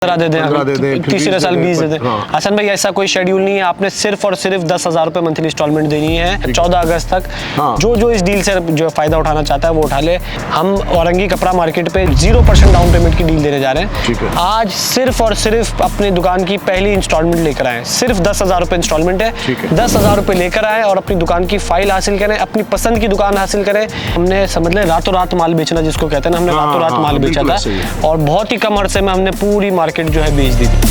दे दें, तीसरे साल 20 दे दें। हसन भाई ऐसा कोई शेड्यूल नहीं है, आपने सिर्फ और सिर्फ 10,000 रुपए मंथली इंस्टॉलमेंट देनी है 14 अगस्त तक। जो इस डील से जो फायदा उठाना चाहता है वो उठा ले। हम औरंगी कपड़ा मार्केट पे 0% डाउन पेमेंट की डील देने जा रहे हैं। आज सिर्फ और सिर्फ अपनी दुकान की पहली इंस्टॉलमेंट लेकर आए, सिर्फ 10,000 रुपए इंस्टॉलमेंट है। 10,000 रुपए लेकर आए और अपनी दुकान की फाइल हासिल करें, अपनी पसंद की दुकान हासिल करें। हमने समझ लें रातों रात माल बेचना जिसको कहते हैं ना, हमने रातों रात माल बेचा था और बहुत ही कम अरसे में हमने पूरी मार्केट जो है बेच दी थी।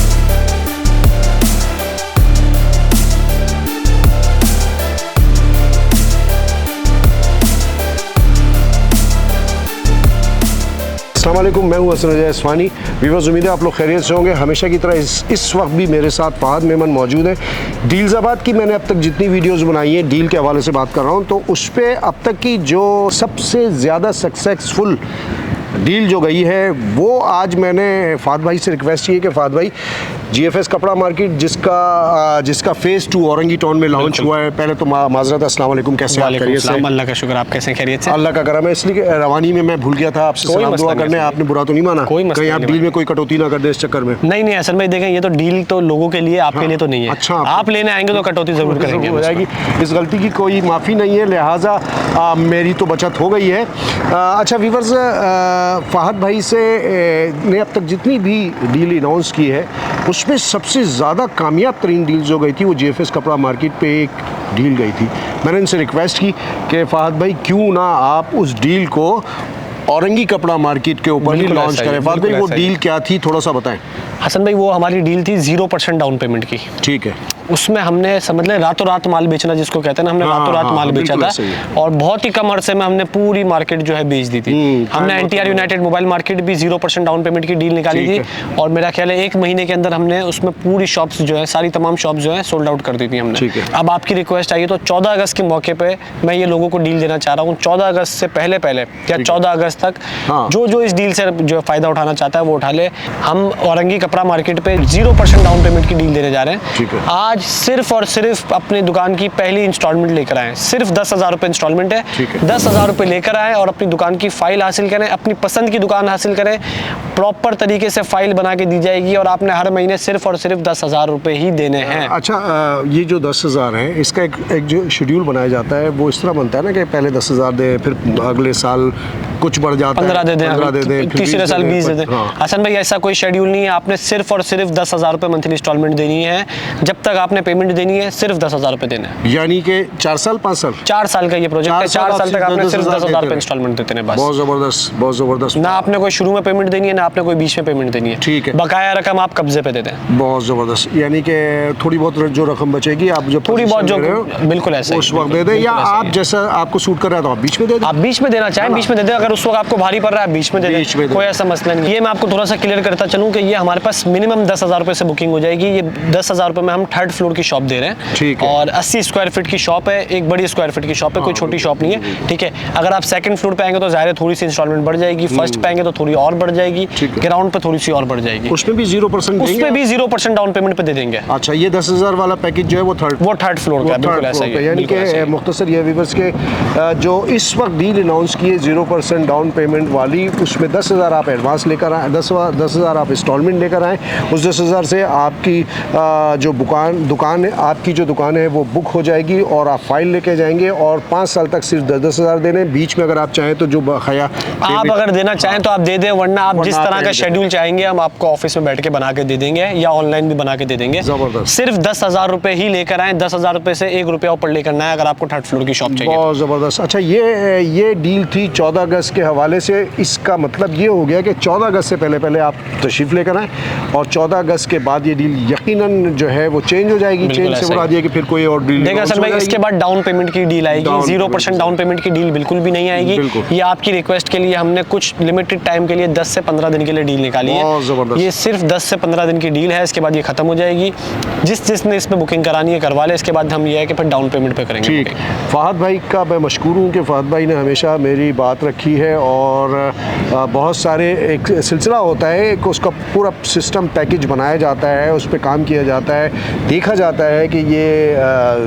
अस्सलाम वालेकुम, मैं हूं हसन रजा इस्वानी। व्यूअर्स, उम्मीद है आप लोग खैरियत से होंगे। हमेशा की तरह इस वक्त भी मेरे साथ फहद मेमन मौजूद है। डील्साबाद की मैंने अब तक जितनी वीडियोस बनाई हैं डील के हवाले से बात कर रहा हूं, तो उस पर अब तक की जो सबसे ज़्यादा सक्सेसफुल डील जो गई है वो आज मैंने फहद भाई से रिक्वेस्ट की है कि फहद भाई GFS कपड़ा मार्केट जिसका फेज़ 2 औरंगी टाउन में लॉन्च हुआ है। पहले तो माजरत, अस्सलाम वालेकुम, कैसे आप? खैरियत से? अल्लाह का शुक्र, आप कैसे? खैरियत से? अल्लाह का करम है। इसलिए रवानी में मैं भूल गया था आपसे सलाम दुआ करने, आपने बुरा तो नहीं माना? कहीं आप डील में कोई कटौती ना कर दे इस चक्कर में? नहीं असल में देखें, ये तो डील तो लोगों के लिए, आपके लिए तो नहीं है। अच्छा, आप लेने आएंगे तो कटौती जरूर करेंगे, हो जाएगी। इस गलती की कोई माफ़ी नहीं है, लिहाजा मेरी तो बचत हो गई है। अच्छा व्यूअर्स, फहद भाई से ने अब तक जितनी भी डील अनाउंस की है उसमें सबसे ज़्यादा कामयाब तरीन डील जो गई थी वो GFS कपड़ा मार्केट पे एक डील गई थी। मैंने इनसे रिक्वेस्ट की कि फहद भाई क्यों ना आप उस डील को औरंगी कपड़ा मार्केट के ऊपर ही लॉन्च करें। फहद भाई वो डील क्या थी, थोड़ा सा बताएं। हसन भाई, वो हमारी डील थी 0% डाउन पेमेंट की। ठीक है। उसमें हमने समझ लें रातों रात माल बेचना जिसको कहते हैं ना, हमने रातों रात माल बेचा था और बहुत ही कम अरसे में हमने पूरी मार्केट जो है बेच दी थी। हमने NTR यूनाइटेड मोबाइल मार्केट भी 0% डाउन पेमेंट की डील निकाली थी और मेरा ख्याल है 1 महीने के अंदर हमने उसमें पूरी शॉप्स जो है, सारी तमाम शॉप्स जो है सोल्ड आउट कर दी थी हमने। अब आपकी रिक्वेस्ट आई है तो 14 अगस्त के मौके पर मैं ये लोगों को डील देना चाह रहा हूँ। 14 अगस्त से पहले या 14 अगस्त तक जो इस डील से जो फायदा उठाना चाहता है वो उठा ले। हम औरंगी कपड़ा मार्केट पे 0% डाउन पेमेंट की डील देने जा रहे हैं। आज सिर्फ और सिर्फ अपनी दुकान की पहली इंस्टॉलमेंट लेकर आए, सिर्फ 10,000 रुपए इंस्टॉलमेंट है। 10,000 रुपए लेकर आए और अपनी दुकान की फाइल हासिल करें, अपनी पसंद की दुकान हासिल करें। प्रॉपर तरीके से फाइल बना के दी जाएगी और आपने हर महीने सिर्फ और सिर्फ 10,000 रुपए ही देने हैं। अच्छा, ये जो 10,000 है इसका एक जो शेड्यूल बनाया जाता है वो इस तरह बनता है ना कि पहले 10,000 दे, फिर अगले साल कुछ बढ़ जाता है, 15 दे दें, तीसरे साल 20 दे दें। हसन भाई ऐसा कोई शेड्यूल नहीं है, आपने सिर्फ और सिर्फ 10,000 रुपए मंथली इंस्टॉलमेंट देनी है। जब तक आपने पेमेंट देनी है सिर्फ 10,000 रुपए देना है। यानी कि 4 साल 5 साल 4 साल का ये प्रोजेक्ट है। 4 साल तक आपने सिर्फ 10,000 रुपए इंस्टॉलमेंट देते हैं बस। बहुत जबरदस्त, बहुत जबरदस्त। ना आपने कोई शुरू में पेमेंट देनी है ना आपने कोई बीच में पेमेंट देनी है। ठीक है। बकाया रकम आप कब्जे पे देते हैं। बहुत जबरदस्त। यानी कि थोड़ी बहुत जो रकम बचेगी आप जब थोड़ी बहुत जो बिल्कुल ऐसा उस वक्त दे दें, या आप जैसा आपको सूट कर रहा है तो आप बीच में दे दें। आप बीच में देना चाहें बीच में दे दें, अगर उस वक्त आपको भारी पड़ रहा है बीच में दे दें, कोई ऐसा मसला नहीं। ये मैं आपको थोड़ा सा क्लियर करता चलूं कि ये हमारे पास मिनिमम 10,000 रुपए से बुकिंग हो जाएगी। ये 10,000 रुपए में हम 3rd फ्लोर की शॉप दे रहे हैं। ठीक है। और 80 स्क्वायर फीट की शॉप है, एक बड़ी स्क्वायर फीट की शॉप है, कोई छोटी शॉप नहीं है। ठीक है। अगर आप 2nd फ्लोर पे आएंगे तो ज़ाहिर थोड़ी सी इंस्टॉलमेंट बढ़ जाएगी, फर्स्ट पे आएंगे तो थोड़ी और बढ़ जाएगी, ग्राउंड पे थोड़ी सी और बढ़ जाएगी। उसमें भी 0% उसमें भी 0% डाउन पेमेंट पे दे देंगे। अच्छा, ये 10,000 वाला पैकेज जो है वो 3rd फ्लोर का बिल्कुल ऐसा ही है। यानी कि मुख्तसर ये व्यूअर्स के जो इस वक्त डील अनाउंस की है 0% डाउन पेमेंट वाली, उसमें 10,000 आप एडवांस लेकर आए, 10,000 आप इंस्टॉलमेंट लेकर आए। उस 10,000 से आपकी जो दुकान है, आपकी जो दुकान है वो बुक हो जाएगी और आप फाइल लेके जाएंगे और 5 साल तक सिर्फ 10,000 देने। बीच में अगर आप चाहें तो जो बकाया आप अगर देना चाहें तो आप दे दें, वरना आप जिस तरह का शेड्यूल चाहेंगे हम आपको ऑफिस में बैठ के बना के दे देंगे या ऑनलाइन भी बना के दे देंगे। सिर्फ 10,000 रुपए ही लेकर आए, 10,000 रुपए से 1 रुपया ऊपर लेकर ना है अगर आपको 3rd फ्लोर की शॉप चाहिए। बहुत ज़बरदस्त। अच्छा, ये डील थी 14 अगस्त के हवाले से। इसका मतलब ये हो गया कि 14 अगस्त से पहले आप तशरीफ़ लेकर आएँ और 14 अगस्त के बाद ये डील यकीनन जो है वो चेंज हो जाएगी। चेंज से मुराद ये कि फिर कोई और डील देखिए असल में इसके बाद डाउन पेमेंट की डील आएगी। 0% डाउन पेमेंट की डील बिल्कुल भी नहीं आएगी। ये आपकी रिक्वेस्ट के लिए हमने कुछ लिमिटेड टाइम के लिए 10 से 15 दिन के लिए डील निकाली है। ये सिर्फ 10 से 15 दिन की डील है, इसके बाद ये खत्म हो जाएगी। जिसने इसमें बुकिंग करानी है करवा ले, इसके बाद हम ये है कि फिर डाउन पेमेंट पे करेंगे। ठीक। फहद भाई का मैं मशकूर हूँ कि फहद भाई ने हमेशा मेरी बात रखी है और बहुत सारे एक सिलसिला होता है, एक उसका पूरा सिस्टम पैकेज बनाया जाता है, उस पर काम किया जाता है। देखा जाता है कि ये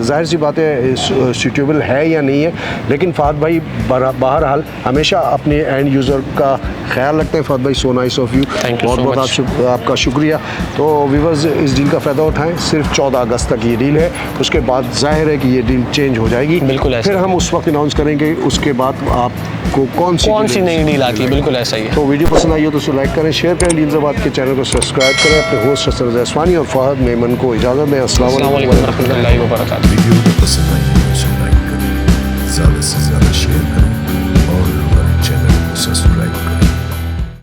ज़ाहिर सी बात है सूटेबल है या नहीं है, लेकिन फ़हद भाई बहरहाल हमेशा अपने एंड यूज़र का ख्याल रखते हैं। फ़हद भाई so nice of you, Thank you बहुत so बहुत much. आपका शुक्रिया। तो व्यूअर्स इस डील का फ़ायदा उठाएं, सिर्फ 14 अगस्त तक ये डील है, उसके बाद ज़ाहिर है कि ये डील चेंज हो जाएगी। बिल्कुल ऐसा फिर ही। हम उस वक्त अनाउंस करेंगे उसके बाद आपको कौन सी नई डील आती है, बिल्कुल ऐसा ही है। तो वीडियो पसंद आई हो तो उसे लाइक करें, शेयर करें, डील्ज़ाबाद के चैनल को सब्सक्राइब करें। अपने होस्ट हसन रज़ा अस्वानी और फ़हद मेमन को इजाज़त दें। अस्सलाम अस्सलाम वालेकुम। वालेकुम रहमतुल्लाहि व बरकातहू। वीडियो को पसंद आई है तो लाइक करें, ज़्यादा से ज़्यादा शेयर करें और हमारे चैनल को सब्सक्राइब करें।